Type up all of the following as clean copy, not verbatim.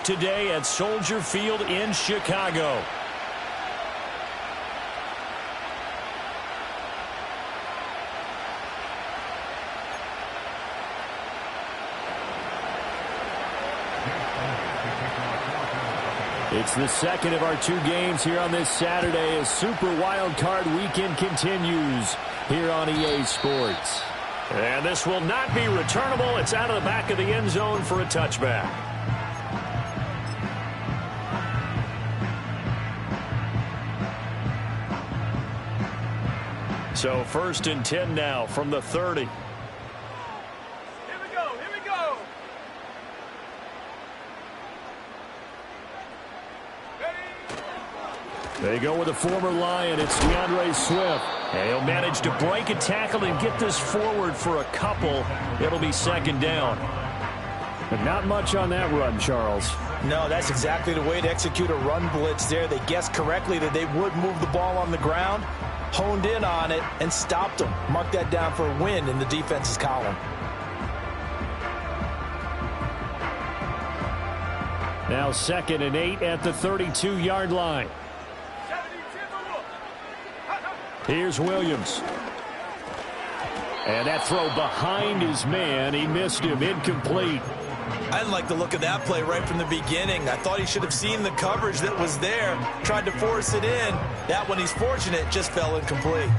today at Soldier Field in Chicago. It's the second of our 2 games here on this Saturday as Super Wild Card Weekend continues here on EA Sports. And this will not be returnable. It's out of the back of the end zone for a touchback. So 1st and 10 now from the 30. They go with a former Lion. It's DeAndre Swift. And he'll manage to break a tackle and get this forward for a couple. It'll be 2nd down. But not much on that run, Charles. No, that's exactly the way to execute a run blitz there. They guessed correctly that they would move the ball on the ground, honed in on it, and stopped them. Mark that down for a win in the defense's column. Now 2nd and 8 at the 32-yard line. Here's Williams. And that throw behind his man. He missed him. Incomplete. I didn't like the look of that play right from the beginning. I thought he should have seen the coverage that was there, tried to force it in. That one, he's fortunate, just fell incomplete.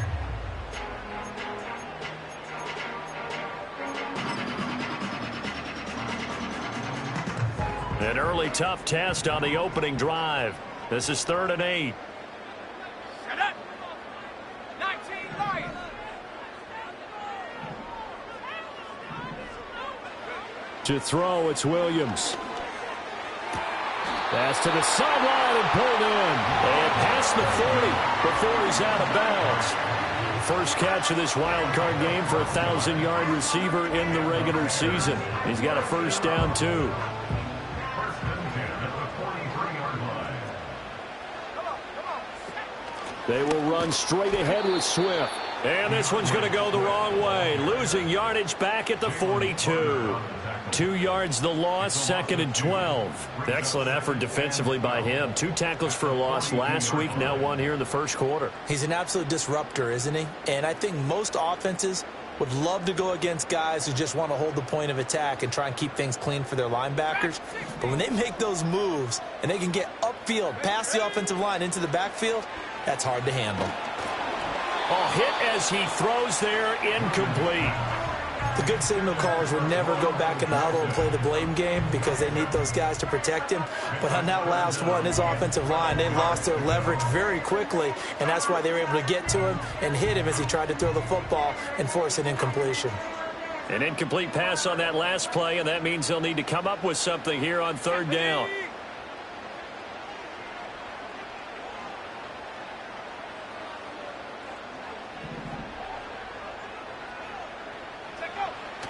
An early tough test on the opening drive. This is 3rd and 8. To throw, it's Williams. Pass to the sideline and pulled in. And past the 40 before he's out of bounds. First catch of this wild card game for a 1,000-yard receiver in the regular season. He's got a 1st down, too. They will run straight ahead with Swift. And this one's going to go the wrong way. Losing yardage back at the 42. 2 yards the loss, 2nd and 12. Excellent effort defensively by him. 2 tackles for a loss last week, now 1 here in the first quarter. He's an absolute disruptor, isn't he? And I think most offenses would love to go against guys who just want to hold the point of attack and try and keep things clean for their linebackers. But when they make those moves and they can get upfield, past the offensive line into the backfield, that's hard to handle. Oh, hit as he throws there, incomplete. The good signal callers would never go back in the huddle and play the blame game because they need those guys to protect him. But on that last one, his offensive line, they lost their leverage very quickly, and that's why they were able to get to him and hit him as he tried to throw the football and force an incompletion. An incomplete pass on that last play, and that means they'll need to come up with something here on 3rd down.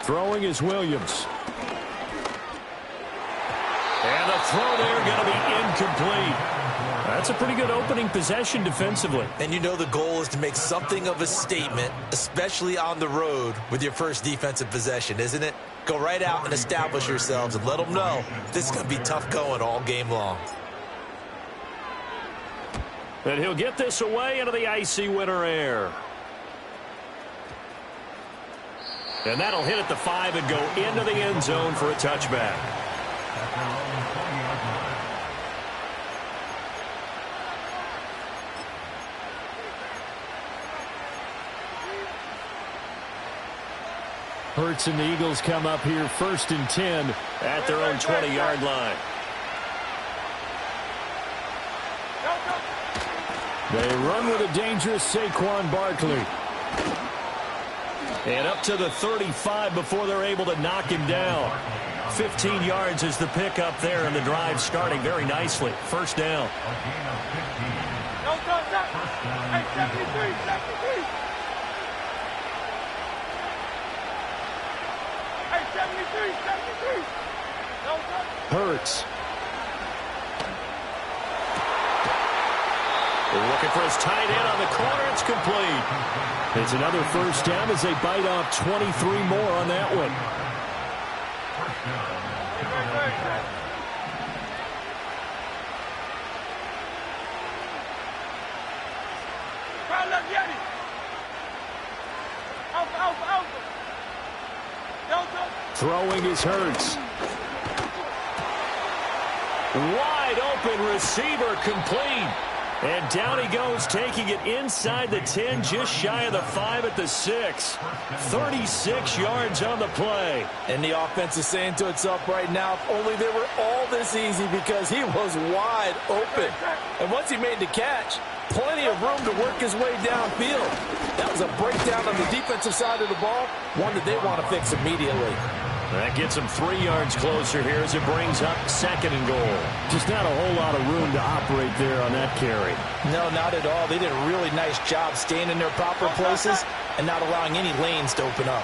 Throwing is Williams. And the throw there going to be incomplete. That's a pretty good opening possession defensively. And you know the goal is to make something of a statement, especially on the road with your first defensive possession, isn't it? Go right out and establish yourselves and let them know this is going to be tough going all game long. And he'll get this away into the icy winter air. And that'll hit at the 5 and go into the end zone for a touchback. Hurts and the Eagles come up here 1st and 10 at their own 20-yard line. They run with a dangerous Saquon Barkley. And up to the 35 before they're able to knock him down. 15 yards is the pickup there, and the drive starting very nicely. 1st down. Hurts. Looking for his tight end on the corner. It's complete. It's another 1st down as they bite off 23 more on that one. Throwing is Hurts. Wide open receiver complete. And down he goes, taking it inside the 10, just shy of the 5 at the 6. 36 yards on the play. And the offense is saying to itself right now, if only they were all this easy, because he was wide open. And once he made the catch, plenty of room to work his way downfield. That was a breakdown on the defensive side of the ball, one that they want to fix immediately. That gets him 3 yards closer here as it brings up 2nd and goal. Just not a whole lot of room to operate there on that carry. No, not at all. They did a really nice job staying in their proper places and not allowing any lanes to open up.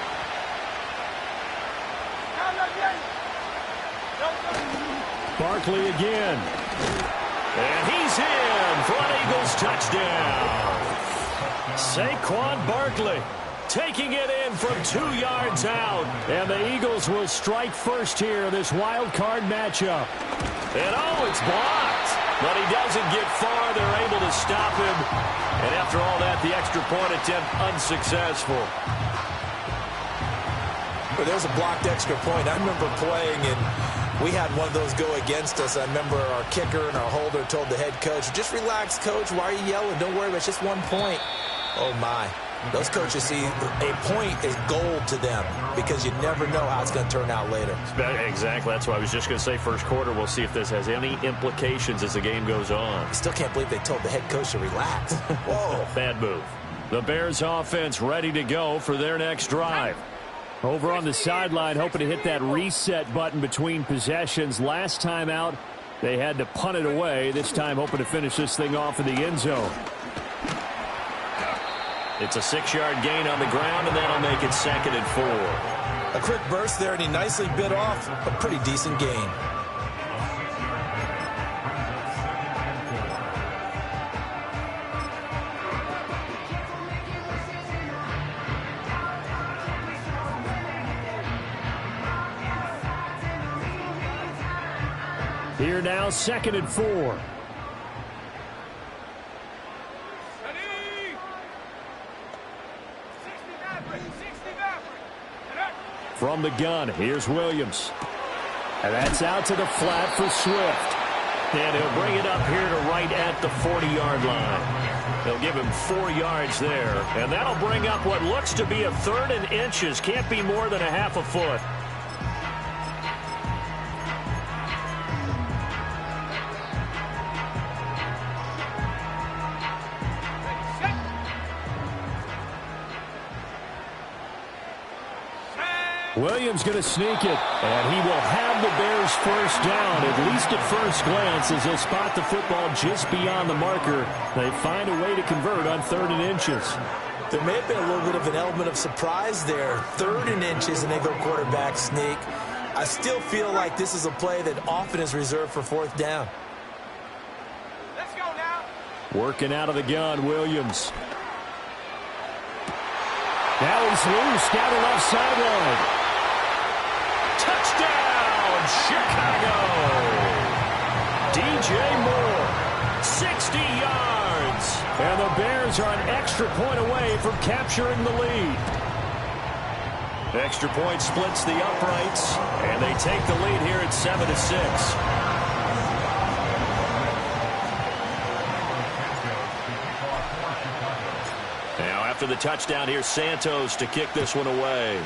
Barkley again. And he's in for an Eagles touchdown. Saquon Barkley taking it in from 2 yards out. And the Eagles will strike first here in this wild card matchup. And oh, it's blocked. But he doesn't get far. They're able to stop him. And after all that, the extra point attempt unsuccessful. Well, there's a blocked extra point. I remember playing, and we had one of those go against us. I remember our kicker and our holder told the head coach, just relax, coach. Why are you yelling? Don't worry, it's just 1 point. Oh, my. Those coaches see a point is gold to them because you never know how it's going to turn out later. Exactly. That's why I was just going to say first quarter. We'll see if this has any implications as the game goes on. I still can't believe they told the head coach to relax. Whoa. Bad move. The Bears offense ready to go for their next drive. Over on the sideline, hoping to hit that reset button between possessions. Last time out, they had to punt it away. This time hoping to finish this thing off in the end zone. It's a 6-yard gain on the ground, and that'll make it 2nd and 4. A quick burst there, and he nicely bit off a pretty decent gain. Here now, 2nd and 4. From the gun, here's Williams. And that's out to the flat for Swift. And he'll bring it up here to right at the 40-yard line. They'll give him 4 yards there. And that'll bring up what looks to be a 3rd and inches. Can't be more than a half a foot. Williams going to sneak it, and he will have the Bears first down, at least at first glance, as they'll spot the football just beyond the marker. They find a way to convert on 3rd and inches. There may have been a little bit of an element of surprise there. 3rd and inches, and they go quarterback sneak. I still feel like this is a play that often is reserved for 4th down. Let's go now. Working out of the gun, Williams. Now he's loose down the left sideline. Touchdown, Chicago! DJ Moore, 60 yards. And the Bears are an extra point away from capturing the lead. Extra point splits the uprights, and they take the lead here at 7-6. Now after the touchdown, here's Santos to kick this one away.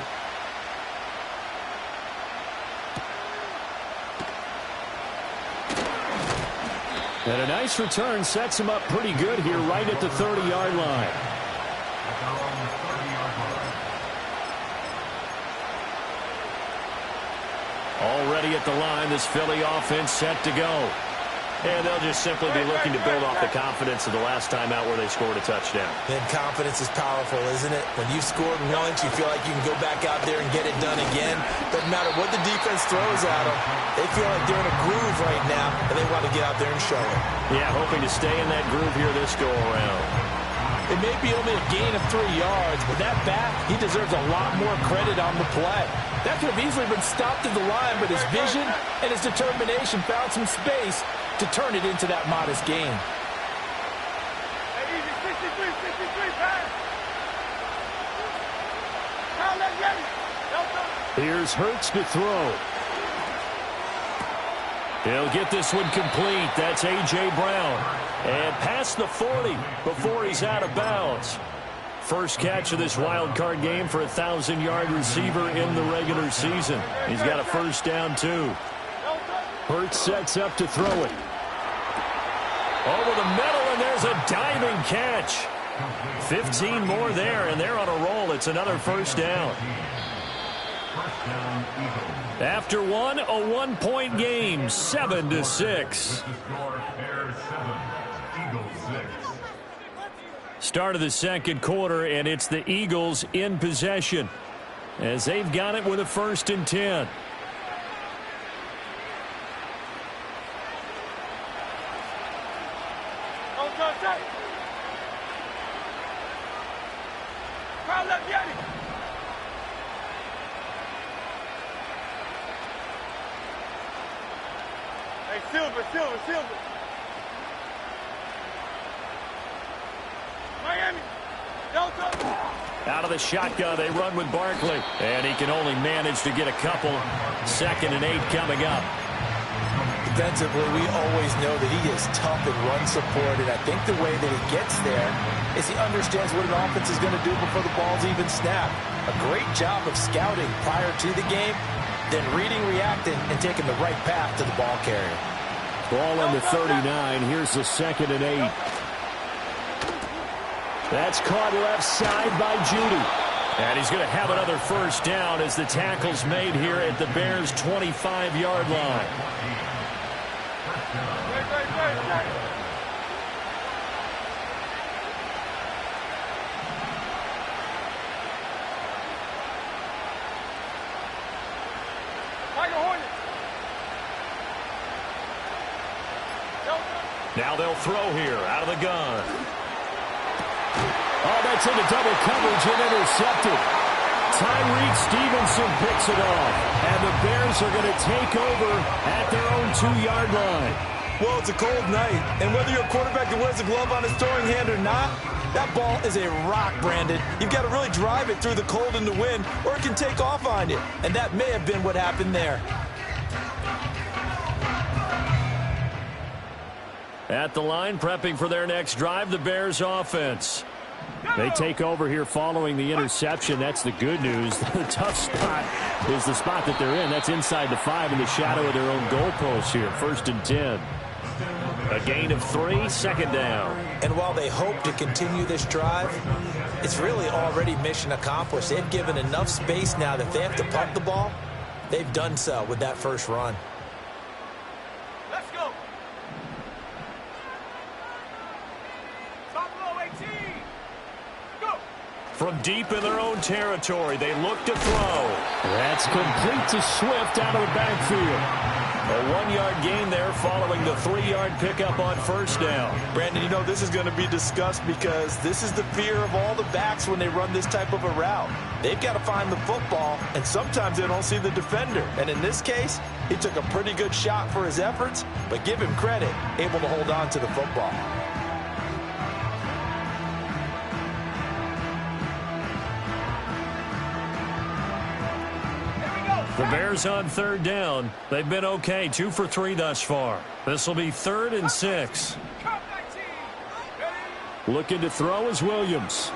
And a nice return sets him up pretty good here right at the 30-yard line. Already at the line, this Philly offense set to go. And they'll just simply be looking to build off the confidence of the last time out where they scored a touchdown. And confidence is powerful, isn't it? When you've scored once, you feel like you can go back out there and get it done again. Doesn't matter what the defense throws at them. They feel like they're in a groove right now, and they want to get out there and show it. Yeah, hoping to stay in that groove here this go-around. It may be only a gain of 3 yards, but that back, he deserves a lot more credit on the play. That could have easily been stopped at the line, but his vision and his determination found some space to turn it into that modest gain. Hey, easy, 63, pass. Here's Hurts to throw. He'll get this one complete. That's A.J. Brown. And past the 40 before he's out of bounds. First catch of this wild card game for a 1,000-yard receiver in the regular season. He's got a first down, too. Hurts sets up to throw it. Over the middle, and there's a diving catch. 15 more there, and they're on a roll. It's another first down. After one, a 1-point game, 7-6. Start of the second quarter, and it's the Eagles in possession as they've got it with a 1st and 10. Silver. Miami. Delta. Out of the shotgun, they run with Barkley. And he can only manage to get a couple. 2nd and 8 coming up. Defensively, we always know that he is tough in run support, and I think the way that he gets there is he understands what an offense is going to do before the ball's even snapped. A great job of scouting prior to the game, then reading, reacting, and taking the right path to the ball carrier. Ball on the 39. Here's the 2nd and 8. That's caught left side by Judy. And he's going to have another first down as the tackle's made here at the Bears' 25-yard line. Now they'll throw here out of the gun. Oh, that's into double coverage and intercepted. Tyreek Stevenson picks it off. And the Bears are going to take over at their own 2-yard line. Well, it's a cold night, and whether you're a quarterback that wears a glove on his throwing hand or not, that ball is a rock, Brandon. You've got to really drive it through the cold and the wind, or it can take off on you. And that may have been what happened there. At the line, prepping for their next drive, the Bears offense. They take over here following the interception. That's the good news. The tough spot is the spot that they're in. That's inside the 5 in the shadow of their own goalpost here. 1st and 10. A gain of 3, 2nd down. And while they hope to continue this drive, it's really already mission accomplished. They've given enough space now that if they have to punt the ball, they've done so with that first run. From deep in their own territory, they look to throw. That's complete to Swift out of the backfield. A 1-yard gain there following the 3-yard pickup on 1st down. Brandon, you know this is going to be discussed because this is the fear of all the backs when they run this type of a route. They've got to find the football, and sometimes they don't see the defender. And in this case, he took a pretty good shot for his efforts, but give him credit, able to hold on to the football. The Bears on 3rd down. They've been okay, 2 for 3 thus far. This will be 3rd and 6. Looking to throw is Williams.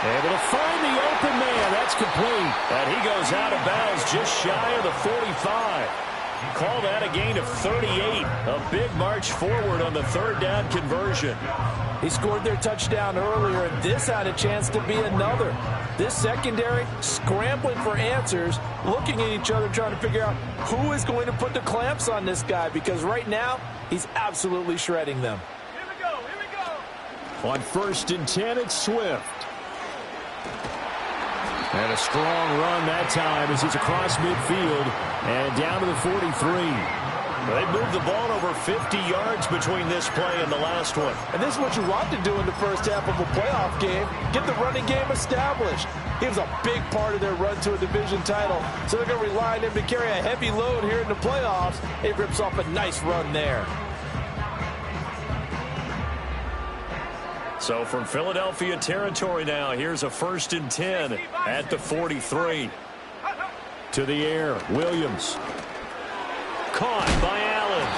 Able to find the open man. That's complete. And he goes out of bounds just shy of the 45. Call that a gain of 38. A big march forward on the 3rd down conversion. He scored their touchdown earlier, and this had a chance to be another. This secondary scrambling for answers, looking at each other, trying to figure out who is going to put the clamps on this guy, because right now he's absolutely shredding them. Here we go. On 1st and 10, it's Swift. And a strong run that time as he's across midfield and down to the 43. They've moved the ball over 50 yards between this play and the last one. And this is what you want to do in the first half of a playoff game. Get the running game established. He was a big part of their run to a division title. So they're going to rely on him to carry a heavy load here in the playoffs. He rips off a nice run there. So from Philadelphia territory now, here's a 1st and 10 at the 43. To the air, Williams. Caught by Allen.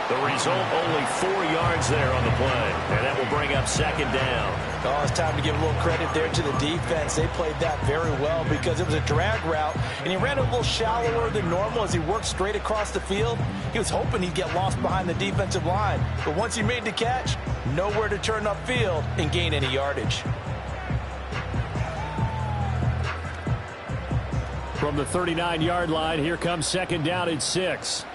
The result, only 4 yards there on the play. And that will bring up 2nd down. Oh, it's time to give a little credit there to the defense. They played that very well because it was a drag route, and he ran a little shallower than normal as he worked straight across the field. He was hoping he'd get lost behind the defensive line. But once he made the catch, nowhere to turn upfield and gain any yardage. From the 39-yard line, here comes 2nd down and 6.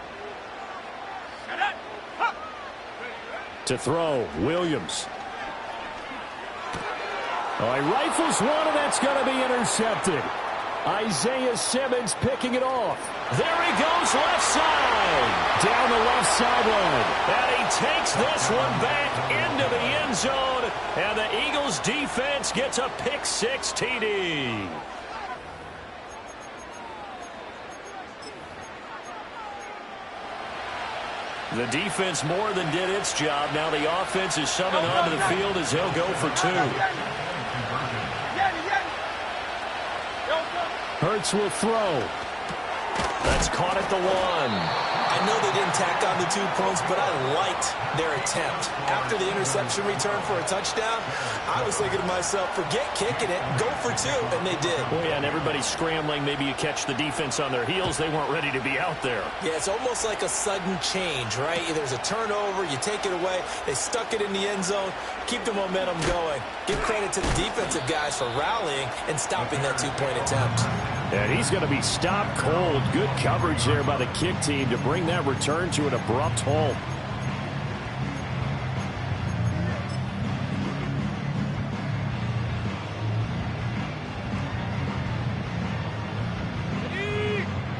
To throw, Williams. Oh, he rifles one, and that's going to be intercepted. Isaiah Simmons picking it off. There he goes, left side. Down the left sideline. And he takes this one back into the end zone. And the Eagles defense gets a pick-6 TD. The defense more than did its job. Now the offense is summoned onto the field as they'll go for 2. Hurts will throw. That's caught at the 1. I know they didn't tack on the 2 points, but I liked their attempt. After the interception return for a touchdown, I was thinking to myself, forget kicking it, go for 2, and they did. Well, yeah, and everybody's scrambling. Maybe you catch the defense on their heels. They weren't ready to be out there. Yeah, it's almost like a sudden change, right? There's a turnover, you take it away, they stuck it in the end zone, keep the momentum going. Give credit to the defensive guys for rallying and stopping that 2-point attempt. And he's going to be stopped cold. Good coverage there by the kick team to bring that return to an abrupt halt.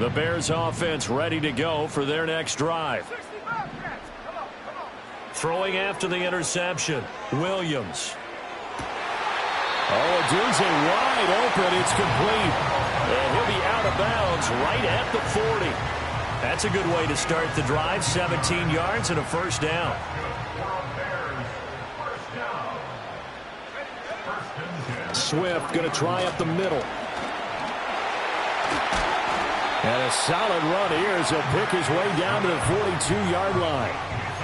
The Bears offense ready to go for their next drive. Throwing after the interception, Williams. Oh, Odunze wide open. It's complete. And he'll be out of bounds right at the 40. That's a good way to start the drive. 17 yards and a 1st down. Swift going to try up the middle. And a solid run here as he'll pick his way down to the 42-yard line.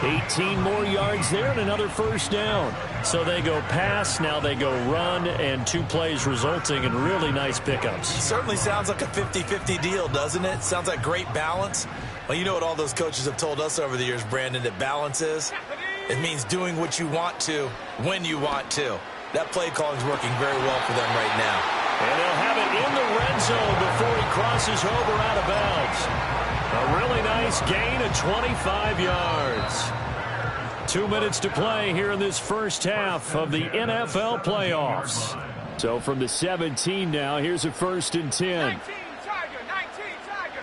18 more yards there and another 1st down. So they go pass, now they go run, and 2 plays resulting in really nice pickups. Certainly sounds like a 50-50 deal, doesn't it? Sounds like great balance. Well, you know what all those coaches have told us over the years, Brandon, that balance is? It means doing what you want to when you want to. That play calling is working very well for them right now. And they'll have it in the red zone before he crosses over out of bounds. A really nice gain of 25 yards. 2 minutes to play here in this first half of the NFL playoffs. So from the 17 now, here's a 1st and 10. 19 Tiger.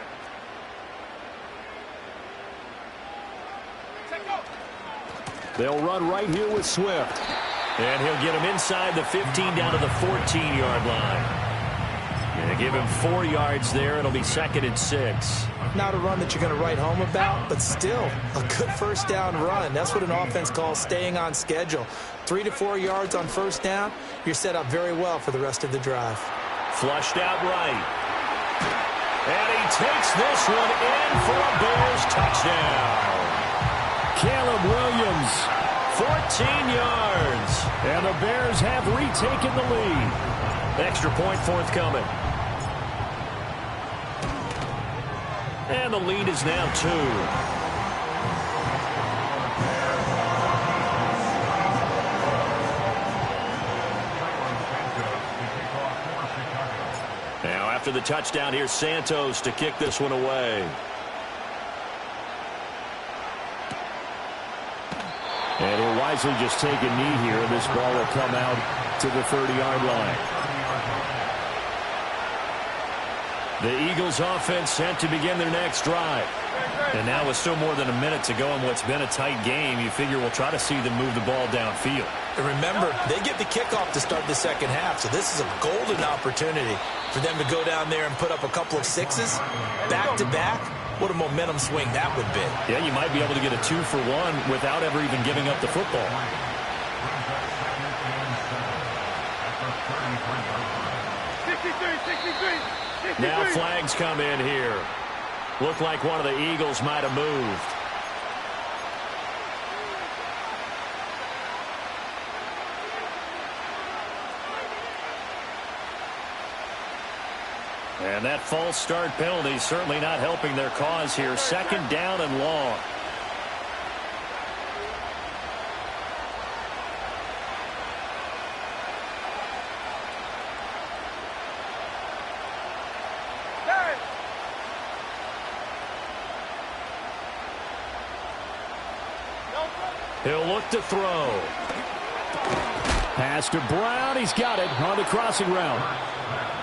They'll run right here with Swift. And he'll get him inside the 15 down to the 14-yard line. And give him 4 yards there. It'll be 2nd and 6. Not a run that you're going to write home about, but still a good 1st down run. That's what an offense calls staying on schedule. 3 to 4 yards on 1st down, you're set up very well for the rest of the drive. Flushed out right. And he takes this one in for a Bears touchdown. Caleb Williams, 14 yards. And the Bears have retaken the lead. Extra point forthcoming. And the lead is now 2. Now after the touchdown, here's Santos to kick this one away. And he'll wisely just take a knee here. This ball will come out to the 30-yard line. The Eagles offense set to begin their next drive. And now with still more than a minute to go in what's been a tight game, you figure we'll try to see them move the ball downfield. And remember, they get the kickoff to start the second half, so this is a golden opportunity for them to go down there and put up a couple of 6s back-to-back. What a momentum swing that would be. Yeah, you might be able to get a 2-for-1 without ever even giving up the football. Now flags come in here. Looked like one of the Eagles might have moved. And that false start penalty certainly not helping their cause here. Second down and long. He'll look to throw. Pass to Brown. He's got it on the crossing route.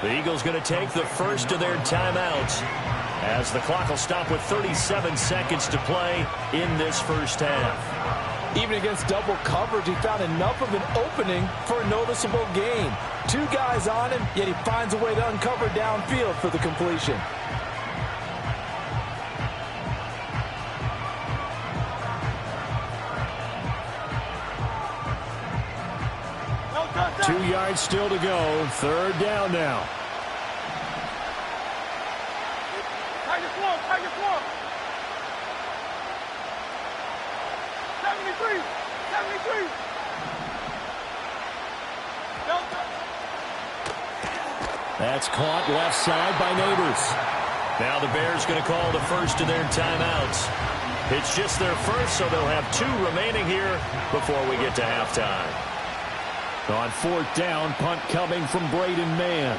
The Eagles going to take the first of their timeouts as the clock will stop with 37 seconds to play in this first half. Even against double coverage, he found enough of an opening for a noticeable gain. Two guys on him, yet he finds a way to uncover downfield for the completion. Well, 2 yards still to go. Third down now. Tiger form. 73. That's caught left side by Neighbors. Now the Bears going to call the first of their timeouts. It's just their first, so they'll have 2 remaining here before we get to halftime. On fourth down, punt coming from Braden Mann.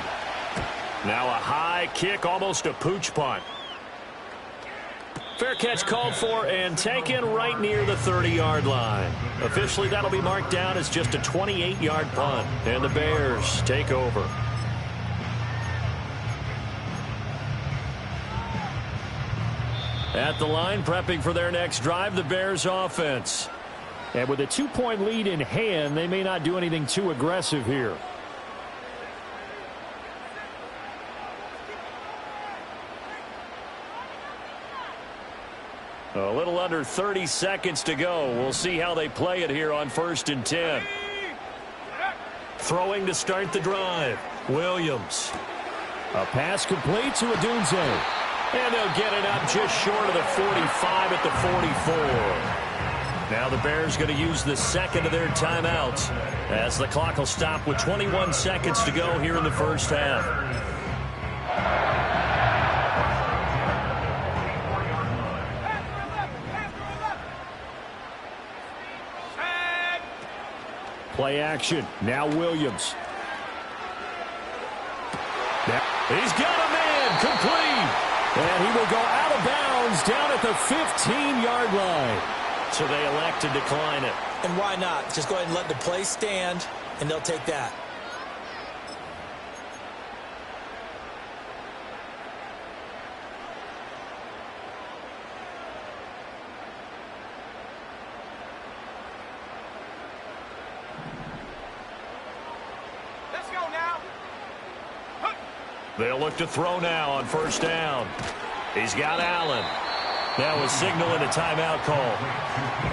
Now a high kick, almost a pooch punt. Fair catch called for and taken right near the 30-yard line. Officially, that'll be marked down as just a 28-yard punt. And the Bears take over. At the line, prepping for their next drive, the Bears offense. And with a 2-point lead in hand, they may not do anything too aggressive here. A little under 30 seconds to go. We'll see how they play it here on 1st and 10. Throwing to start the drive. Williams. A pass complete to Odunze. And they'll get it up just short of the 45 at the 44. Now the Bears going to use the second of their timeouts as the clock will stop with 21 seconds to go here in the first half. Play action. Now Williams. He's got a man complete. And he will go out of bounds down at the 15-yard line. So they elect to decline it. And why not? Just go ahead and let the play stand, and they'll take that. Let's go now. They'll look to throw now on first down. He's got Allen. Now a signal and a timeout call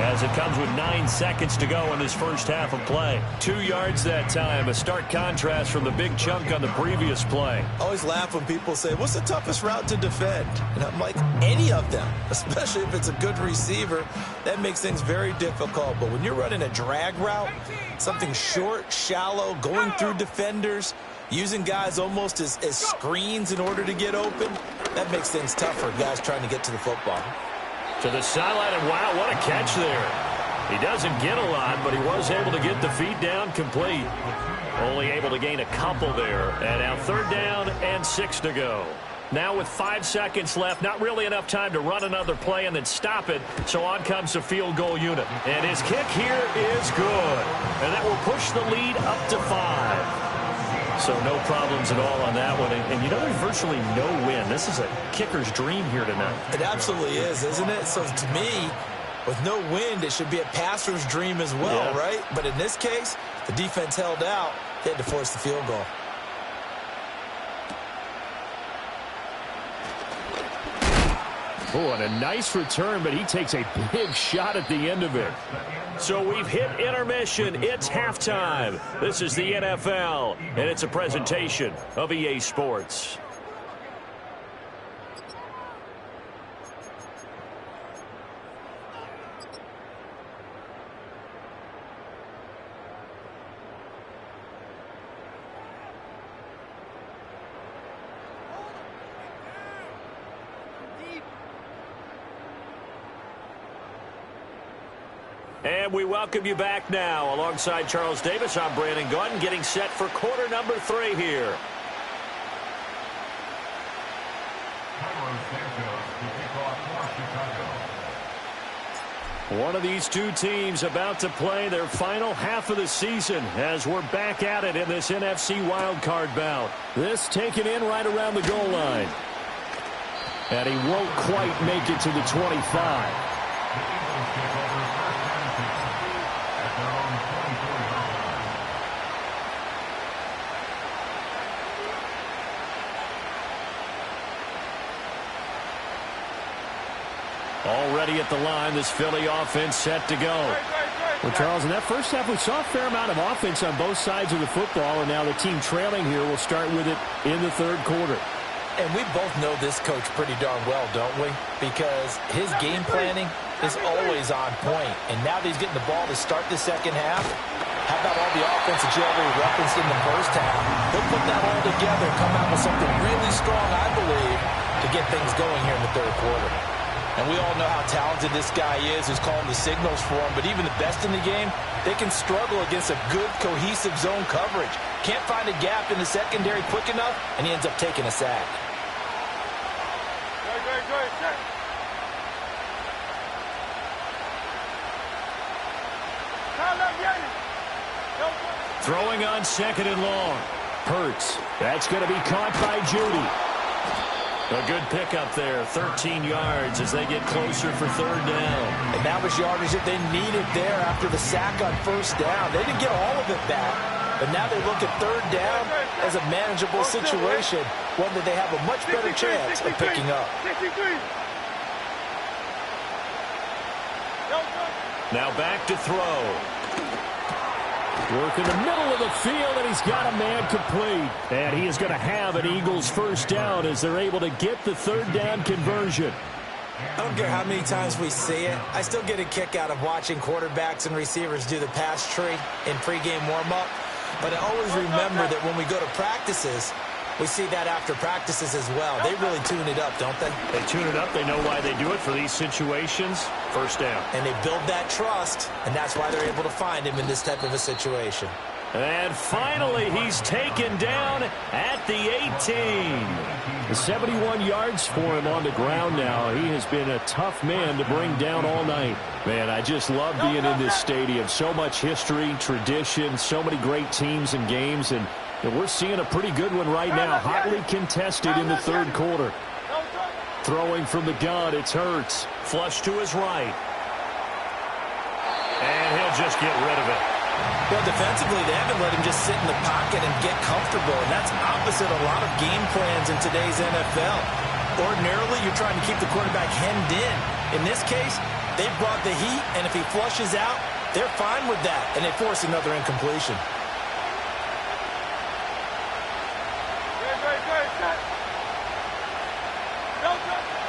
as it comes with 9 seconds to go in this first half of play. 2 yards that time, a stark contrast from the big chunk on the previous play. I always laugh when people say, what's the toughest route to defend? And I'm like, any of them, especially if it's a good receiver. That makes things very difficult. But when you're running a drag route, something short, shallow, going through defenders, using guys almost as screens in order to get open, that makes things tougher, guys trying to get to the football. To the sideline, and wow, what a catch there. He doesn't get a lot, but he was able to get the feet down complete. Only able to gain a couple there. And now 3rd down and 6 to go. Now with 5 seconds left, not really enough time to run another play and then stop it. So on comes the field goal unit. And his kick here is good. And that will push the lead up to 5. So no problems at all on that one. And you know, there's virtually no win. This is a kicker's dream here tonight. It absolutely is, isn't it? So to me, with no wind, it should be a passer's dream as well, yeah. Right? But in this case, the defense held out. They had to force the field goal. Oh, and a nice return, but he takes a big shot at the end of it. So we've hit intermission. It's halftime. This is the NFL, and it's a presentation of EA Sports. And we welcome you back now. Alongside Charles Davis, I'm Brandon Gaudin, getting set for quarter number 3 here. One of these two teams about to play their final half of the season as we're back at it in this NFC wildcard bout. This taken in right around the goal line. And he won't quite make it to the 25. Already at the line, this Philly offense set to go. Well, Charles, in that first half, we saw a fair amount of offense on both sides of the football, and now the team trailing here will start with it in the third quarter. And we both know this coach pretty darn well, don't we? Because his game planning is always on point. And now that he's getting the ball to start the second half, how about all the offense that you already referenced in the first half? He'll put that all together and come out with something really strong, I believe, to get things going here in the third quarter. And we all know how talented this guy is who's calling the signals for him. But even the best in the game, they can struggle against a good, cohesive zone coverage. Can't find a gap in the secondary quick enough, and he ends up taking a sack. Throwing on second and long. Hurts. That's going to be caught by Judy. A good pickup there, 13 yards as they get closer for third down. And that was yardage that they needed there after the sack on first down. They didn't get all of it back, but now they look at third down as a manageable situation, one that they have a much better chance of picking up. Now back to throw. Work in the middle of the field, and he's got a man complete. And he is going to have an Eagles first down as they're able to get the third down conversion. I don't care how many times we see it. I still get a kick out of watching quarterbacks and receivers do the pass tree in pregame warm-up. But I always remember that when we go to practices, we see that after practices as well. They really tune it up, don't they? They tune it up. They know why they do it for these situations. First down. And they build that trust, and that's why they're able to find him in this type of a situation. And finally, he's taken down at the 18. 71 yards for him on the ground now. He has been a tough man to bring down all night. Man, I just love being in this stadium. So much history, tradition, so many great teams and games, and we're seeing a pretty good one right now, hotly contested in the third quarter. Throwing from the gun, it's Hurts. Flush to his right. And he'll just get rid of it. Well, defensively, they haven't let him just sit in the pocket and get comfortable, and that's opposite a lot of game plans in today's NFL. Ordinarily, you're trying to keep the quarterback hemmed in. In this case, they brought the heat, and if he flushes out, they're fine with that, and they force another incompletion.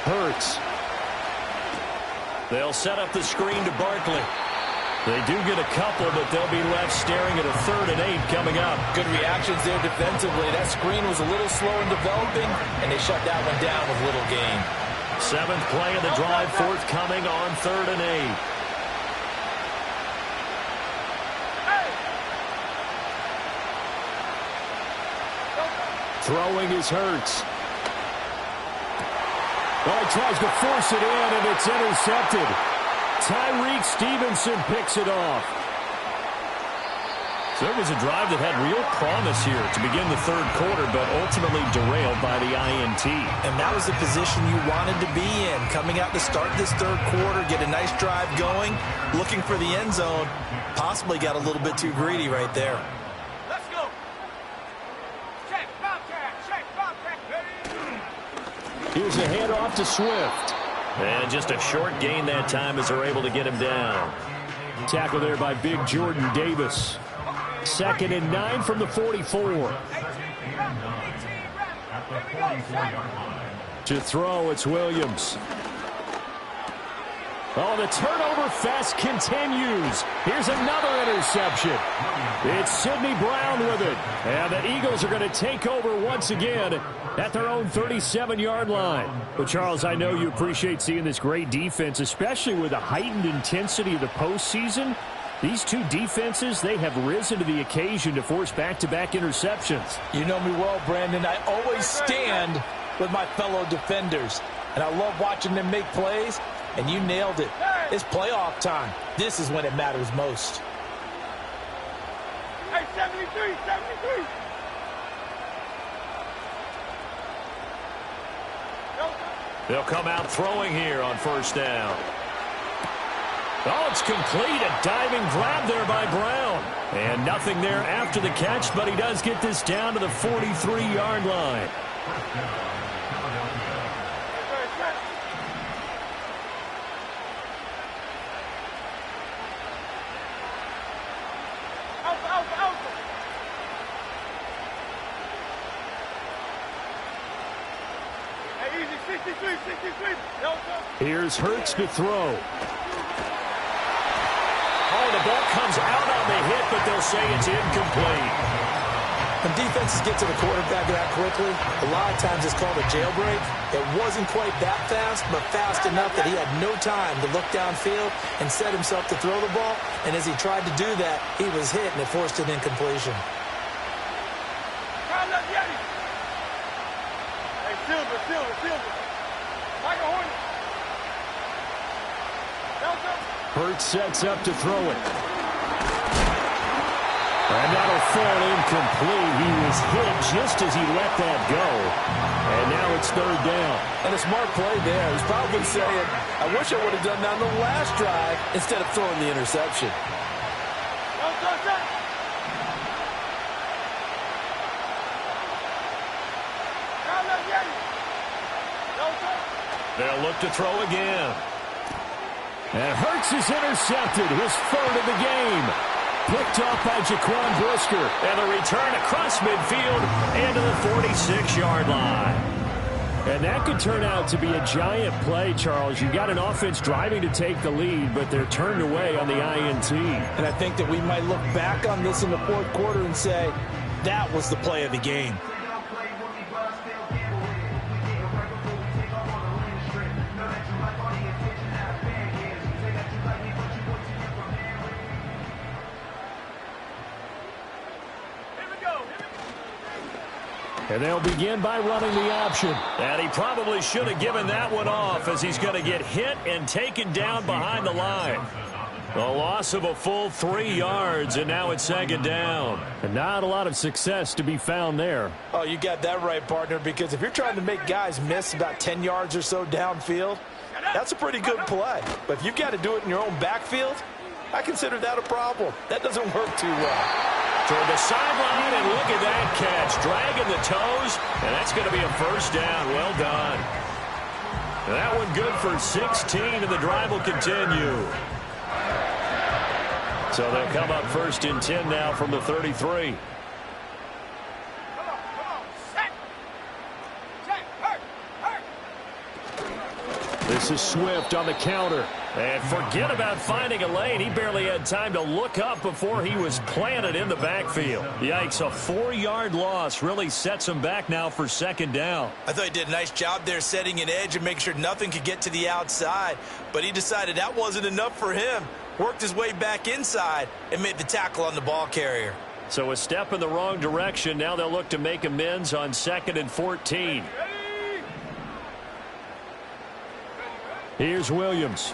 Hurts. They'll set up the screen to Barkley. They do get a couple, but they'll be left staring at a 3rd and 8 coming up. Good reactions there defensively. That screen was a little slow in developing, and they shut that one down with little gain. 7th play of the drive forthcoming on 3rd and 8. Throwing is Hurts. Well, he tries to force it in, and it's intercepted. Tyreek Stevenson picks it off. So it was a drive that had real promise here to begin the third quarter, but ultimately derailed by the INT. And that was the position you wanted to be in. Coming out to start this third quarter, get a nice drive going, looking for the end zone. Possibly got a little bit too greedy right there. Let's go. Check, Bobcat, ready. Here's a handoff to Swift. And just a short gain that time as they're able to get him down. Tackle there by big Jordan Davis. 2nd and 9 from the 44. To throw, it's Williams. Oh, the turnover fest continues. Here's another interception. It's Sidney Brown with it. And the Eagles are going to take over once again at their own 37-yard line. Well, Charles, I know you appreciate seeing this great defense, especially with the heightened intensity of the postseason. These two defenses, they have risen to the occasion to force back-to-back interceptions. You know me well, Brandon. I always stand with my fellow defenders. And I love watching them make plays. And you nailed it. It's playoff time. This is when it matters most. Hey, 73, 73. They'll come out throwing here on 1st down. Oh, it's complete. A diving grab there by Brown. And nothing there after the catch, but he does get this down to the 43-yard line. Here's Hurts to throw. Oh, the ball comes out on the hit, but they'll say it's incomplete. When defenses get to the quarterback that quickly, a lot of times it's called a jailbreak. It wasn't quite that fast, but fast enough that he had no time to look downfield and set himself to throw the ball. And as he tried to do that, he was hit, and it forced an incompletion. Hey, Silver. Michael Hornet. Hurts sets up to throw it. And that'll fall incomplete. He was hit just as he let that go. And now it's 3rd down. And a smart play there. He's probably saying, I wish I would have done that on the last drive instead of throwing the interception. They'll look to throw again. And Hurts is intercepted, his 3rd of the game. Picked off by Jaquan Brisker. And the return across midfield and to the 46-yard line. And that could turn out to be a giant play, Charles. You've got an offense driving to take the lead, but they're turned away on the INT. And I think that we might look back on this in the 4th quarter and say, that was the play of the game. And they'll begin by running the option. And he probably should have given that one off as he's going to get hit and taken down behind the line. A loss of a full 3 yards, and now it's 2nd down. And not a lot of success to be found there. Oh, you got that right, partner, because if you're trying to make guys miss about 10 yards or so downfield, that's a pretty good play. But if you've got to do it in your own backfield, I consider that a problem. That doesn't work too well. Toward the sideline, and look at that catch. Dragging the toes, and that's going to be a 1st down. Well done. That one good for 16, and the drive will continue. So they'll come up 1st and 10 now from the 33. This is Swift on the counter. And forget about finding a lane. He barely had time to look up before he was planted in the backfield. Yikes, a 4-yard loss really sets him back now for 2nd down. I thought he did a nice job there setting an edge and making sure nothing could get to the outside. But he decided that wasn't enough for him. Worked his way back inside and made the tackle on the ball carrier. So a step in the wrong direction. Now they'll look to make amends on 2nd and 14. Here's Williams.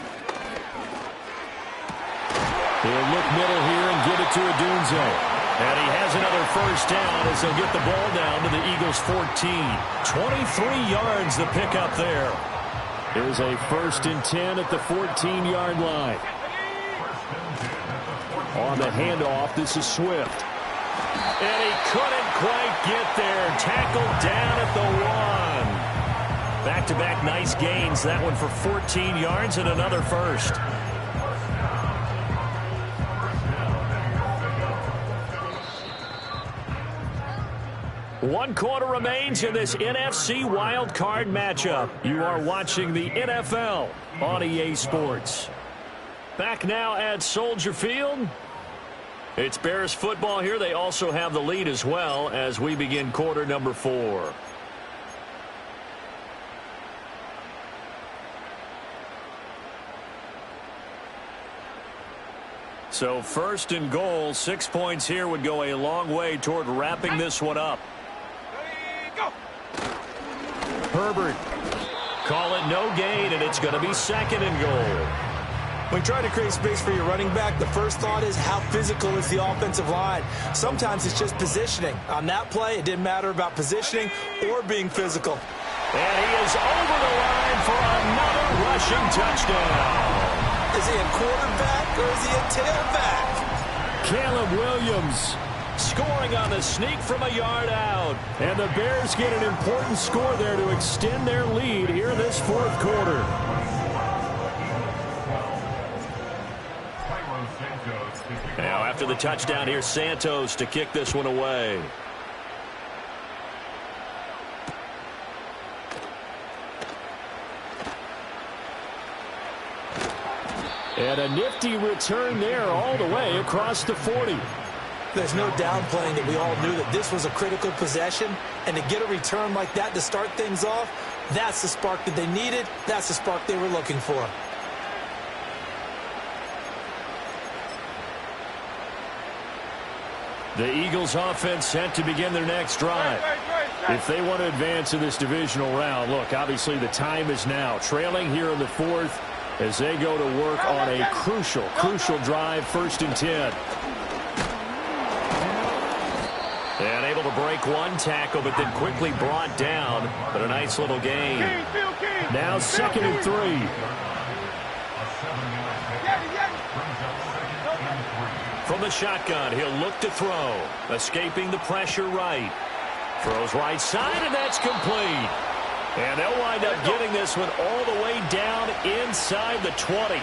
He'll look middle here and give it to Odunze. And he has another 1st down as they'll get the ball down to the Eagles' 14. 23 yards the pickup there. Here's a 1st and 10 at the 14-yard line. On the handoff, this is Swift. And he couldn't quite get there. Tackled down at the 1. Back-to-back nice gains. That one for 14 yards and another first. One quarter remains in this NFC wildcard matchup. You are watching the NFL on EA Sports. Back now at Soldier Field. It's Bears football here. They also have the lead as well as we begin quarter number 4. So first and goal, 6 points here would go a long way toward wrapping this one up. Herbert. Call it no gain, and it's going to be second and goal. When you try to create space for your running back, the first thought is how physical is the offensive line. Sometimes it's just positioning. On that play, it didn't matter about positioning or being physical. And he is over the line for another rushing touchdown. Is he a quarterback or is he a tailback? Caleb Williams scoring on the sneak from a yard out. And the Bears get an important score there to extend their lead here in this fourth quarter. Now after the touchdown, here's Santos to kick this one away. And a nifty return there all the way across the 40. There's no downplaying that we all knew that this was a critical possession. And to get a return like that to start things off, that's the spark that they needed. That's the spark they were looking for. The Eagles offense set to begin their next drive. If they want to advance in this divisional round, look, obviously the time is now. Trailing here in the fourth as they go to work on a crucial drive, 1st and 10. And able to break one tackle, but then quickly brought down. But a nice little gain. Now 2nd and 3. From the shotgun, he'll look to throw. Escaping the pressure right. Throws right side, and that's complete. And they'll wind up getting this one all the way down inside the 20.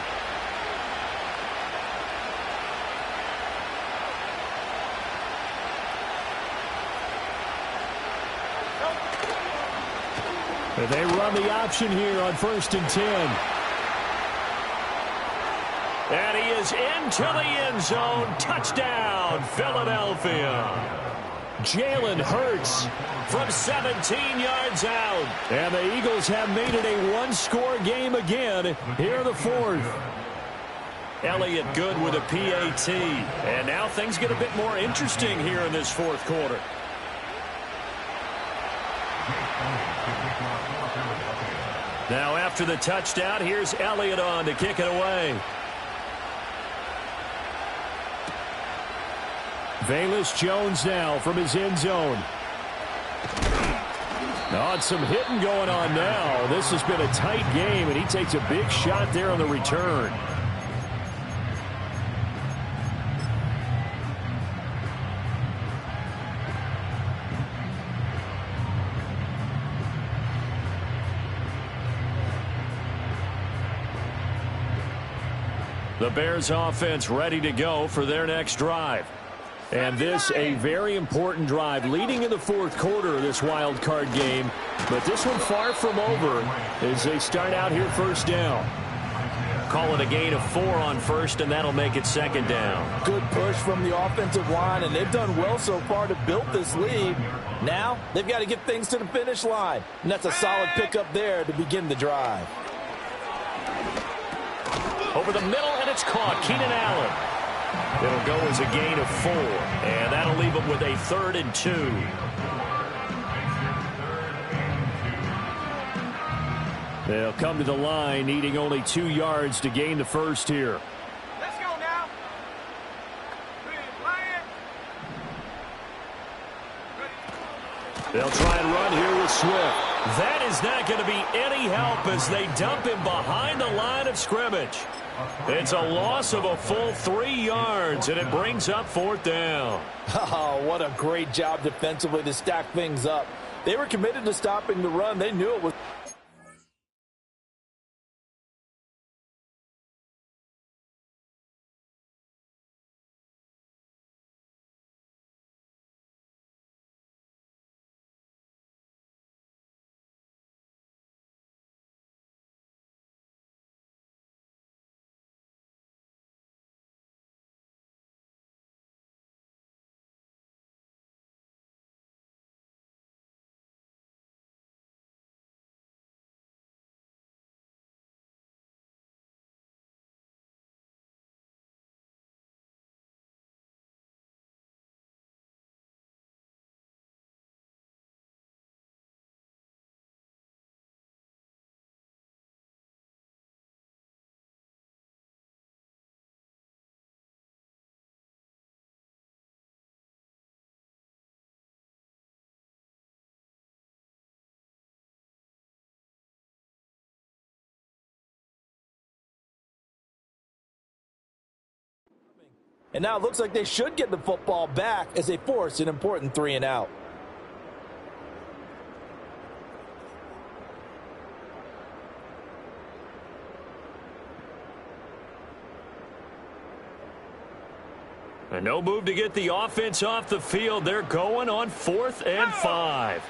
And they run the option here on 1st and 10. And he is into the end zone. Touchdown, Philadelphia. Jalen Hurts from 17 yards out. And the Eagles have made it a one-score game again here in the fourth. Elliott good with a PAT. And now things get a bit more interesting here in this fourth quarter. Now after the touchdown, here's Elliott on to kick it away. Velus Jones now from his end zone. Some hitting going on now. This has been a tight game, and he takes a big shot there on the return. The Bears offense ready to go for their next drive. And this a very important drive leading in the fourth quarter of this wild card game. But this one far from over as they start out here 1st down. Call it a gain of 4 on 1st, and that'll make it 2nd down. Good push from the offensive line, and they've done well so far to build this lead. Now they've got to get things to the finish line. And that's a solid pickup there to begin the drive. Over the middle, and it's caught. Keenan Allen. It'll go as a gain of 4, and that'll leave them with a 3rd and 2. They'll come to the line, needing only 2 yards to gain the first here. Let's go now. They'll try and run here with Swift. That is not going to be any help as they dump him behind the line of scrimmage. It's a loss of a full 3 yards, and it brings up 4th down. Oh, what a great job defensively to stack things up. They were committed to stopping the run. They knew it was. And now it looks like they should get the football back as they force an important 3-and-out. And no move to get the offense off the field. They're going on 4th and 5.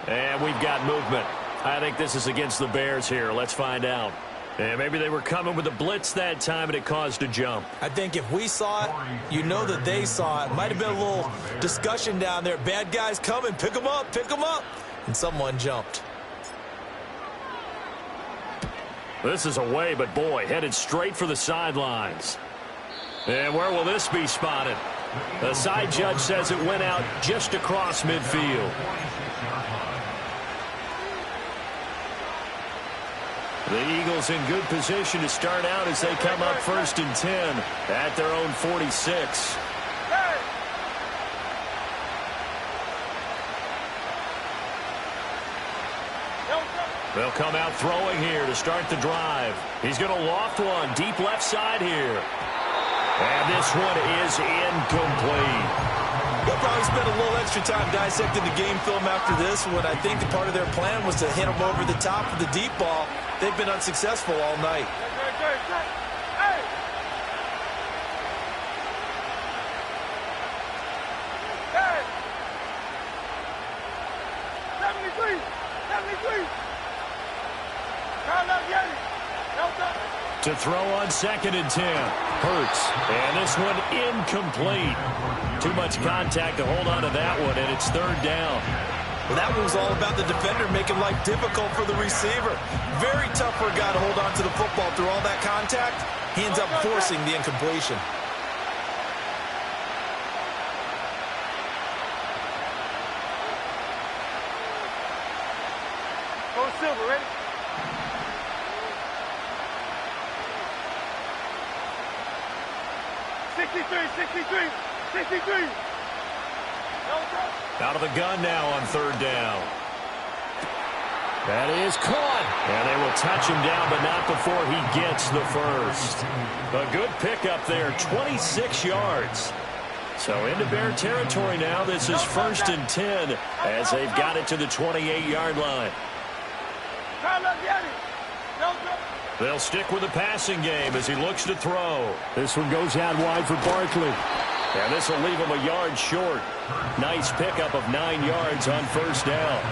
And we've got movement. I think this is against the Bears here. Let's find out. And maybe they were coming with a blitz that time, and it caused a jump. I think if we saw it, you know that they saw it. Might have been a little discussion down there. Bad guys coming. Pick them up. Pick them up. And someone jumped. This is away, but boy, headed straight for the sidelines. And where will this be spotted? The side judge says it went out just across midfield. The Eagles in good position to start out as they come up 1st and 10 at their own 46. They'll come out throwing here to start the drive. He's going to loft one deep left side here. And this one is incomplete. They'll probably spend a little extra time dissecting the game film after this one. I think the part of their plan was to hit them over the top of the deep ball. They've been unsuccessful all night. Hey! Hey! 73! 73! Carl Yeti! To throw on 2nd and 10. Hurts. And this one incomplete. Too much contact to hold on to that one, and it's 3rd down. Well, that one was all about the defender making life difficult for the receiver. Very tough for a guy to hold on to the football through all that contact. He ends up forcing the incompletion. Go Silver, ready? Out of the gun now on 3rd down. That is caught. And they will touch him down, but not before he gets the first. A good pickup there, 26 yards. So into Bear territory now. This is 1st and 10 as they've got it to the 28-yard line. They'll stick with the passing game as he looks to throw. This one goes out wide for Barkley. And this will leave him a yard short. Nice pickup of 9 yards on 1st down.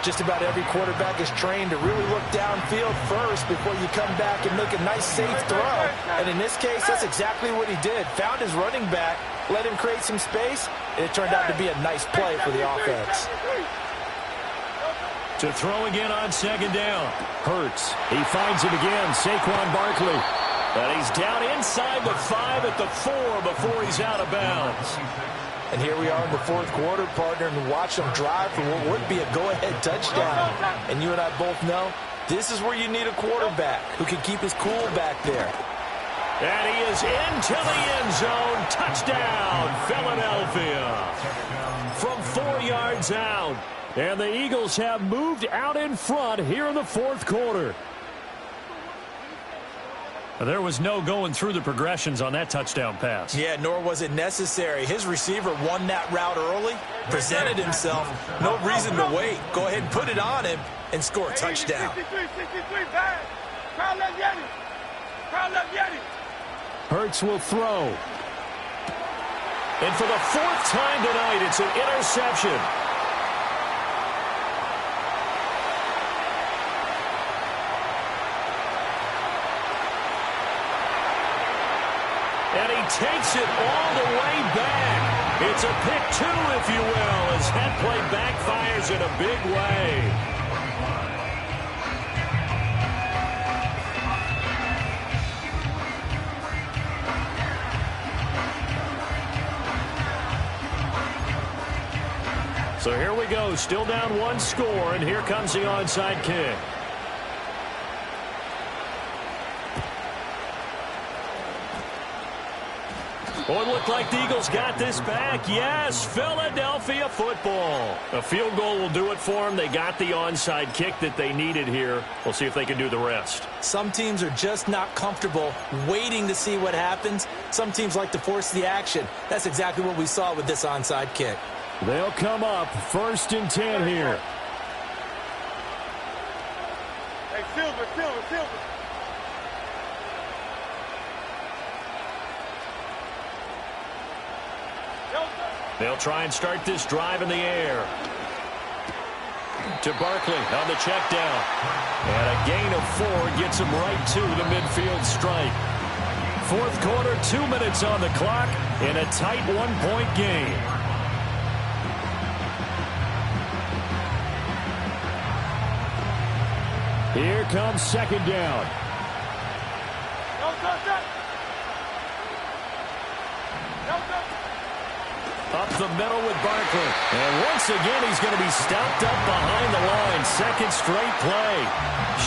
Just about every quarterback is trained to really look downfield first before you come back and make a nice, safe throw. And in this case, that's exactly what he did. Found his running back, let him create some space, and it turned out to be a nice play for the offense. To throw again on 2nd down. Hurts. He finds him again. Saquon Barkley. And he's down inside the 5 at the 4 before he's out of bounds. And here we are in the 4th quarter, partner, and watch them drive for what would be a go-ahead touchdown. And you and I both know this is where you need a quarterback who can keep his cool back there. And he is into the end zone. Touchdown, Philadelphia. From 4 yards out. And the Eagles have moved out in front here in the 4th quarter. There was no going through the progressions on that touchdown pass. Yeah, nor was it necessary. His receiver won that route early, presented himself. No reason to wait. Go ahead and put it on him and score a touchdown. 63, bad. Carl Yeti. Hurts will throw. And for the 4th time tonight, it's an interception. And he takes it all the way back. It's a pick 2, if you will, as that play backfires in a big way. So here we go, still down 1 score, and here comes the onside kick. Oh, it looked like the Eagles got this back. Yes, Philadelphia football. A field goal will do it for them. They got the onside kick that they needed here. We'll see if they can do the rest. Some teams are just not comfortable waiting to see what happens. Some teams like to force the action. That's exactly what we saw with this onside kick. They'll come up 1st and 10 here. Hey, Silver. They'll try and start this drive in the air. To Barkley on the check down. And a gain of 4 gets him right to the midfield stripe. 4th quarter, 2 minutes on the clock in a tight 1-point game. Here comes 2nd down. Up the middle with Barkley. And once again, he's going to be stopped up behind the line. 2nd straight play.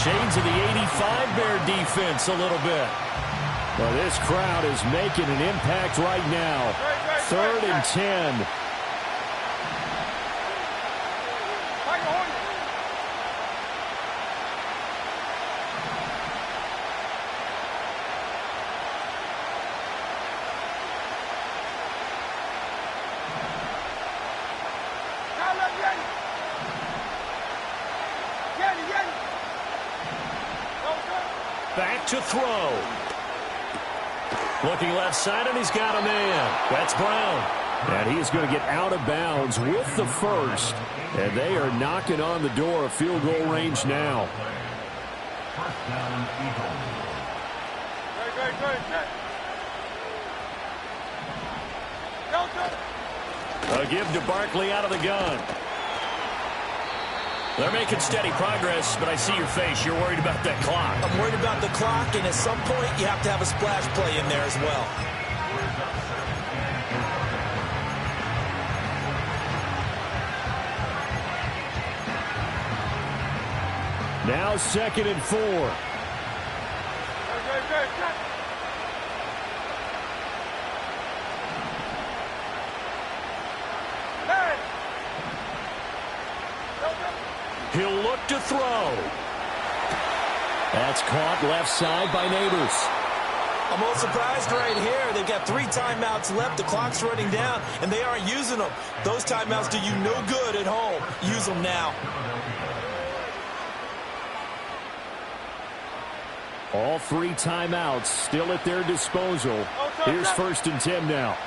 Shades of the 85 Bear defense a little bit. Well, this crowd is making an impact right now. 3rd and 10. Back to throw. Looking left side, and he's got a man. That's Brown. And he's going to get out of bounds with the first. And they are knocking on the door of field goal range now. A give to Barkley out of the gun. They're making steady progress, but I see your face. You're worried about that clock. I'm worried about the clock, and at some point, you have to have a splash play in there as well. Now 2nd and 4. He'll look to throw. That's caught left side by Neighbors. I'm a little surprised right here. They've got 3 timeouts left. The clock's running down, and they aren't using them. Those timeouts do you no good at home. Use them now. All 3 timeouts still at their disposal. Here's 1st and 10 now.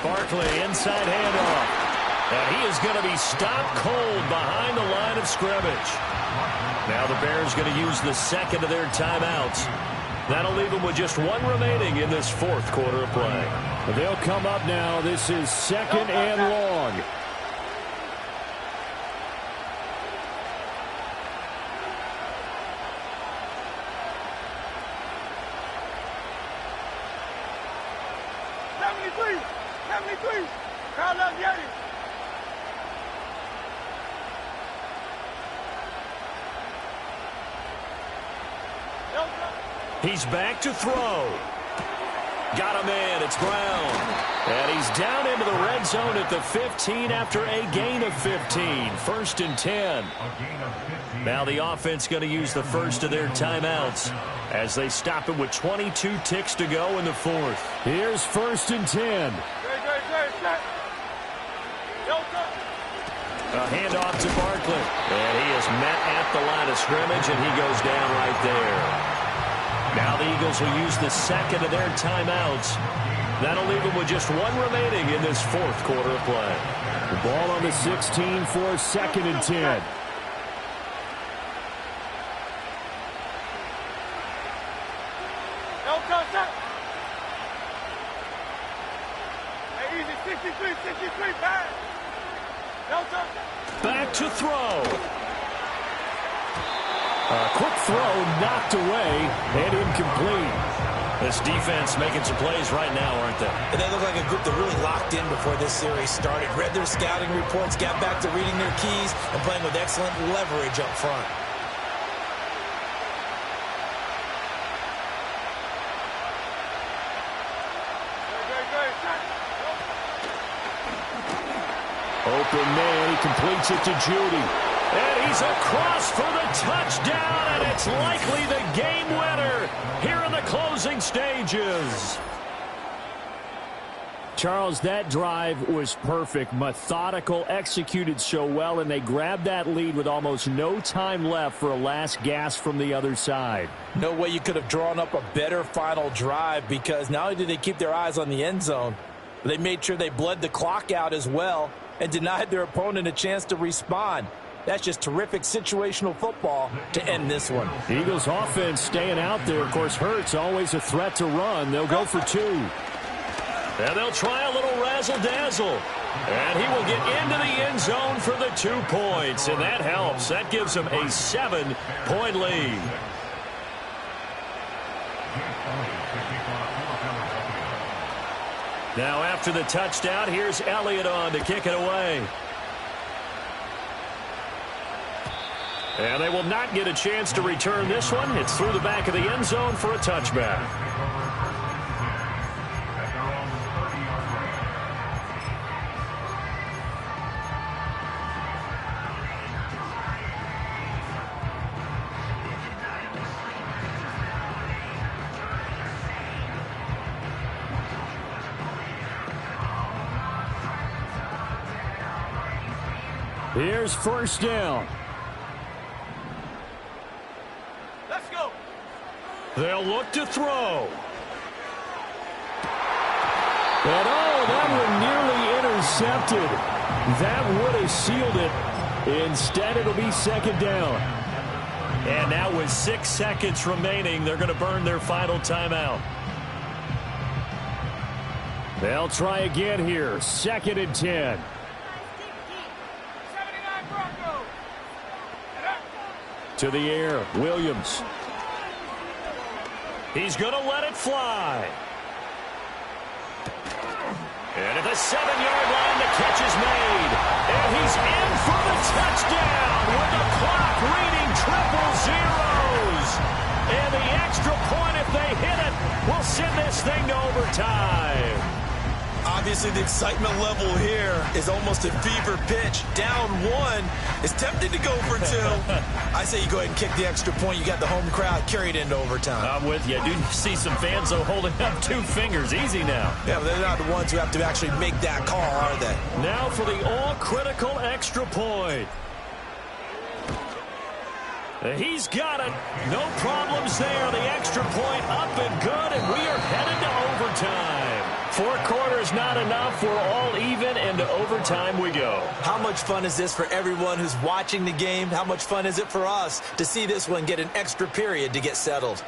Barkley inside handoff. And he is going to be stopped cold behind the line of scrimmage. Now the Bears going to use the 2nd of their timeouts. That'll leave them with just 1 remaining in this 4th quarter of play. They'll come up now. This is 2nd and long. Crowd love Yeti. He's back to throw. Got a man. It's Brown. And he's down into the red zone at the 15 after a gain of 15. 1st and 10. Now the offense going to use the 1st of their timeouts as they stop it with 22 ticks to go in the 4th. Here's 1st and 10. A handoff to Barkley. And he is met at the line of scrimmage, and he goes down right there. Now the Eagles will use the 2nd of their timeouts. That'll leave them with just 1 remaining in this 4th quarter of play. The ball on the 16 for 2nd and 10. Back to throw. A quick throw knocked away and incomplete. This defense making some plays right now, aren't they? And they look like a group that really locked in before this series started. Read their scouting reports, got back to reading their keys, and playing with excellent leverage up front. Open man, he completes it to Judy. And he's across for the touchdown, and it's likely the game winner here in the closing stages. Charles, that drive was perfect, methodical, executed so well, and they grabbed that lead with almost no time left for a last gasp from the other side. No way you could have drawn up a better final drive, because not only did they keep their eyes on the end zone, but they made sure they bled the clock out as well and denied their opponent a chance to respond. That's just terrific situational football to end this one. Eagles offense staying out there. Of course, Hurts always a threat to run. They'll go for 2. And they'll try a little razzle-dazzle. And he will get into the end zone for the 2 points. And that helps. That gives him a 7-point lead. Now after the touchdown, here's Elliott on to kick it away. And they will not get a chance to return this one. It's through the back of the end zone for a touchback. Here's first down. Let's go. They'll look to throw. And that one nearly intercepted. That would have sealed it. Instead, it'll be second down. And now with 6 seconds remaining, they're going to burn their final timeout. They'll try again here. 2nd and 10. To the air, Williams. He's going to let it fly. And at the 7-yard line, the catch is made. And he's in for the touchdown with the clock reading triple zeros. And the extra point, if they hit it, will send this thing to overtime. Obviously, the excitement level here is almost a fever pitch. Down 1 is tempted to go for 2. I say you go ahead and kick the extra point. You got the home crowd carried into overtime. I'm with you. I do see some fans, though, holding up 2 fingers. Easy now. Yeah, but they're not the ones who have to actually make that call, are they? Now for the all-critical extra point. He's got it. No problems there. The extra point up and good, and we are headed to overtime. 4 quarters not enough. We're all even, and to overtime we go. How much fun is this for everyone who's watching the game? How much fun is it for us to see this one get an extra period to get settled?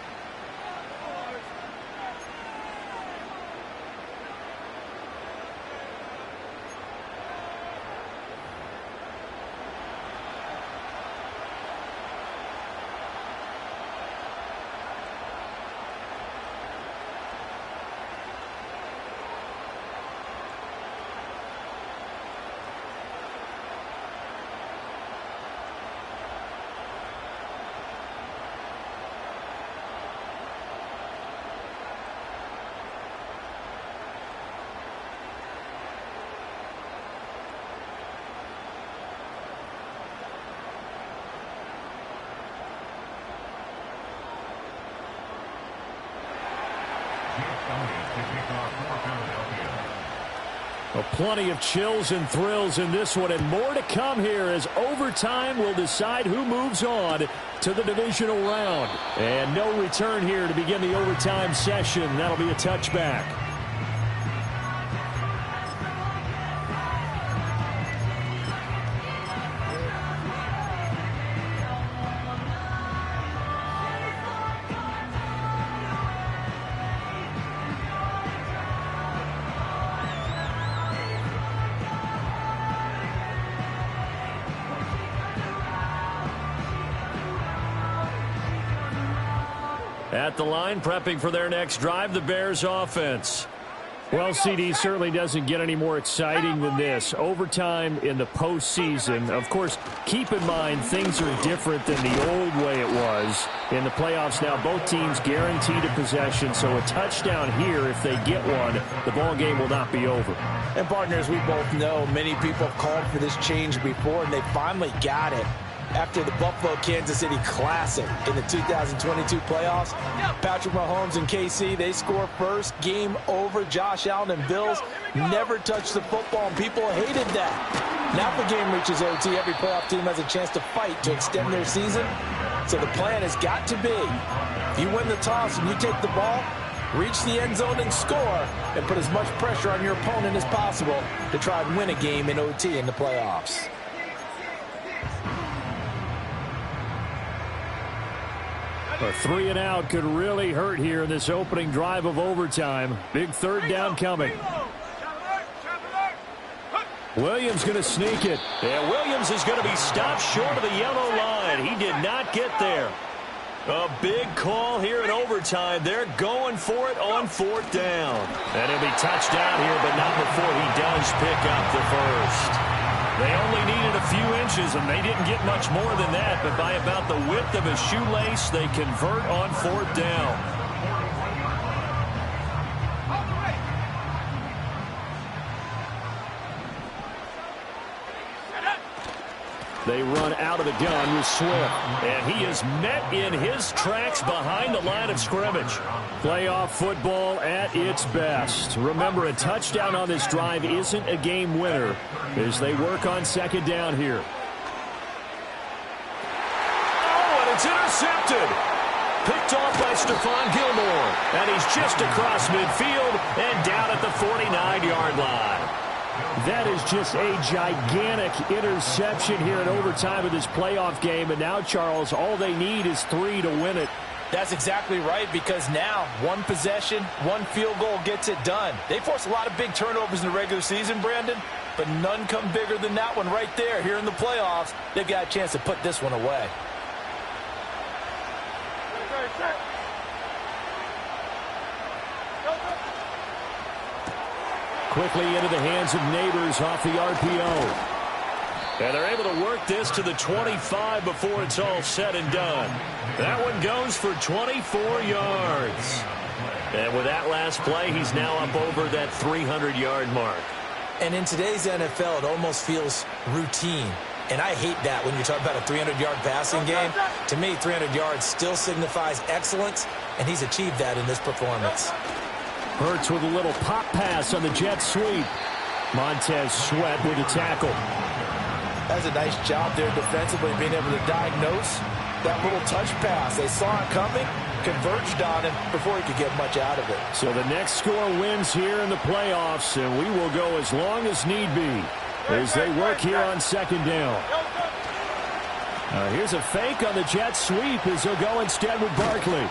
Well, plenty of chills and thrills in this one, and more to come here as overtime will decide who moves on to the divisional round. And no return here to begin the overtime session. That'll be a touchback. At the line, prepping for their next drive, the Bears offense. Well, CD certainly doesn't get any more exciting than this. Overtime in the postseason. Of course, keep in mind things are different than the old way it was. In the playoffs now, both teams guaranteed a possession, so a touchdown here, if they get one, the ball game will not be over. And partners, we both know many people have called for this change before, and they finally got it. After the Buffalo-Kansas City Classic in the 2022 playoffs, Patrick Mahomes and KC, they score first, game over. Josh Allen and Bills never touched the football, and people hated that. Now if the game reaches OT, every playoff team has a chance to fight to extend their season. So the plan has got to be, if you win the toss and you take the ball, reach the end zone and score, and put as much pressure on your opponent as possible to try and win a game in OT in the playoffs. A 3 and out could really hurt here in this opening drive of overtime. Big third down coming. Williams going to sneak it. And Williams is going to be stopped short of the yellow line. He did not get there. A big call here in overtime. They're going for it on fourth down. And he'll be touched down here, but not before he does pick up the first. They only needed a few inches, and they didn't get much more than that. But by about the width of a shoelace, they convert on fourth down. They run out of the gun with Swift. And he is met in his tracks behind the line of scrimmage. Playoff football at its best. Remember, a touchdown on this drive isn't a game winner as they work on second down here. Oh, and it's intercepted. Picked off by Stephon Gilmore. And he's just across midfield and down at the 49-yard line. That is just a gigantic interception here in overtime of this playoff game. And now, Charles, all they need is 3 to win it. That's exactly right, because now one possession, one field goal gets it done. They force a lot of big turnovers in the regular season, Brandon, but none come bigger than that one right there. Here in the playoffs, they've got a chance to put this one away. Quickly into the hands of Neighbors off the RPO. And they're able to work this to the 25 before it's all said and done. That one goes for 24 yards. And with that last play, he's now up over that 300-yard mark. And in today's NFL, it almost feels routine. And I hate that when you talk about a 300-yard passing game. To me, 300 yards still signifies excellence, and he's achieved that in this performance. Hurts with a little pop pass on the jet sweep. Montez Sweat with a tackle. That's a nice job there defensively, being able to diagnose that little touch pass. They saw it coming, converged on him before he could get much out of it. So the next score wins here in the playoffs, and we will go as long as need be as they work here on second down. Here's a fake on the jet sweep as he'll go instead with Barkley.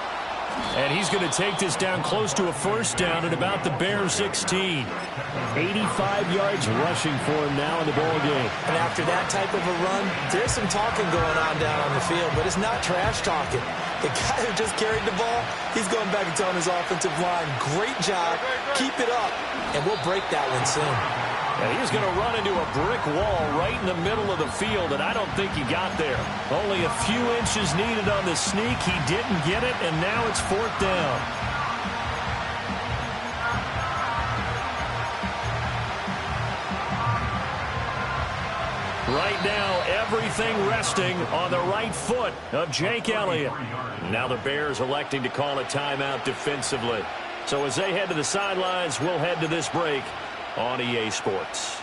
And he's going to take this down close to a first down at about the Bears 16. 85 yards rushing for him now in the ball game. And after that type of a run, there's some talking going on down on the field, but it's not trash talking. The guy who just carried the ball, he's going back and telling his offensive line, great job, keep it up, and we'll break that one soon. And he's going to run into a brick wall right in the middle of the field, and I don't think he got there. Only a few inches needed on the sneak. He didn't get it, and now it's fourth down. Right now, everything resting on the right foot of Jake Elliott. Now the Bears electing to call a timeout defensively. So as they head to the sidelines, we'll head to this break on EA Sports.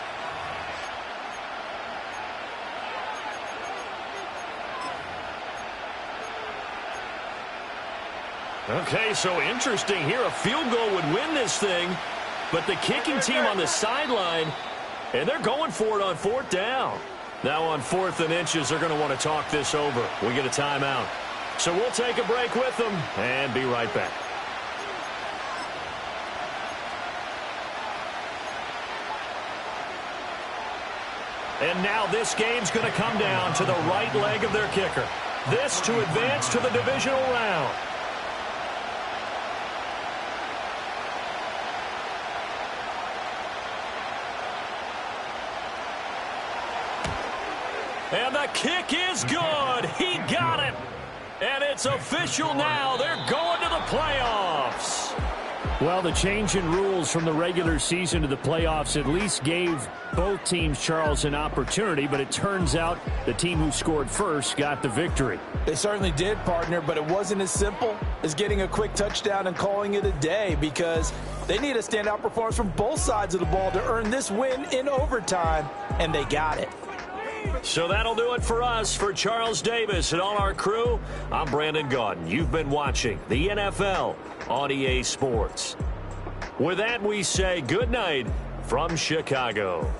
Okay, so interesting here. A field goal would win this thing, but the kicking team on the sideline, and they're going for it on fourth down. Now on 4th and inches, they're going to want to talk this over. We get a timeout. So we'll take a break with them and be right back. And now this game's going to come down to the right leg of their kicker. This to advance to the divisional round. And the kick is good. He got it. And it's official now. They're going to the playoffs. Well, the change in rules from the regular season to the playoffs at least gave both teams, Charles, an opportunity, but it turns out the team who scored first got the victory. They certainly did, partner, but it wasn't as simple as getting a quick touchdown and calling it a day, because they need a standout performance from both sides of the ball to earn this win in overtime, and they got it. So that'll do it for us. For Charles Davis and all our crew, I'm Brandon Gaudin. You've been watching the NFL on EA Sports. With that, we say good night from Chicago.